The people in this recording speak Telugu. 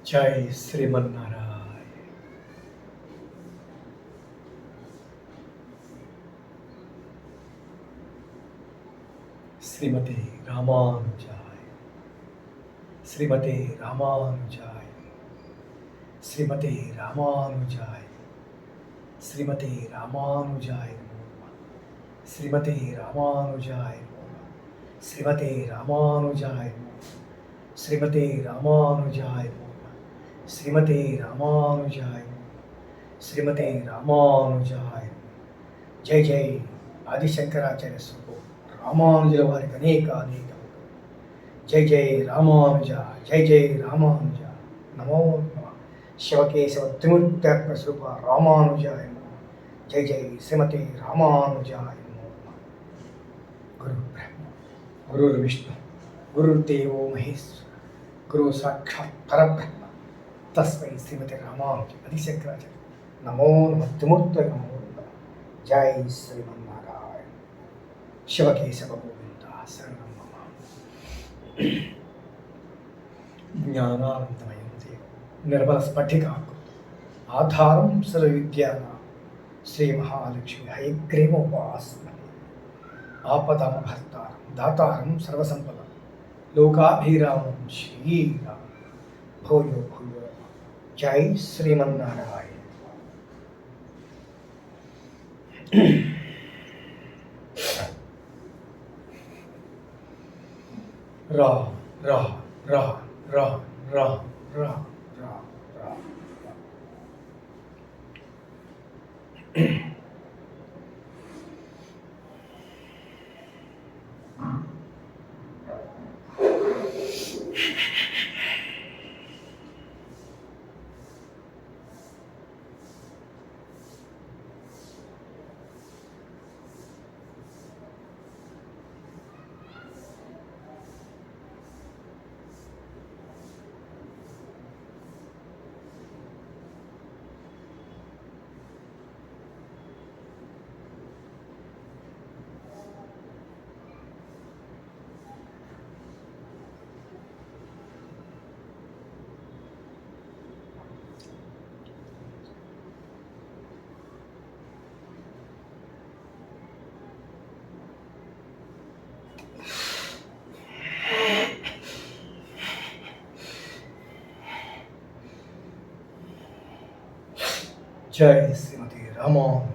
జై శ్రీమన్నారాయణ. శ్రీమతి రామానుజాయ, శ్రీమతి రామానుజాయ, శ్రీమతి రామానుజాయ, శ్రీమతి రామానుజాయ, శ్రీమతి రామానుజాయ, శ్రీమతి రామానుజాయ, శ్రీమతి రామానుజాయ, శ్రీమతి రామానుజాయ, శ్రీమతి రామానుజాయ. జై జై ఆదిశంకరాచార్య స్వరూపం రామానుజుల వారికి అనేక అనేక జై జై రామానుజ, జై జై రామానుజ. నమో నమః. శివకేశవ త్రిమూర్త్యాత్మ స్వరూప రామానుజాయ నమః. జై జై శ్రీమతి రామానుజాయ నమః. గురు బ్రహ్మ గురు విష్ణు గురుదేవో మహేశ్వర గురు సాక్షాత్ పరబ్రహ్మ తస్మై శ్రీమతి రామానుజ ఆదిశంకరాచార్య నమో నమః. త్రిమూర్త నమో నమః. జై శ్రీమన్నారాయణ. శివకేశవ గోవింద శరణం మమ. జ్ఞానానందమయం దేవం నిర్మల స్ఫటికాకృతి ఆధారం సర్వవిద్యానాం శ్రీ మహాలక్ష్మి హయగ్రీవోపాస్మహే. ఆపదామహర్తారం దాతారం సర్వసంపద లోకాభిరామం శ్రీరామ. భూయో భూయో నమః. జై శ్రీమన్నారాయణ. రా రా రా రా రా రా రా రా. జై శ్రీమతి రామానుజ.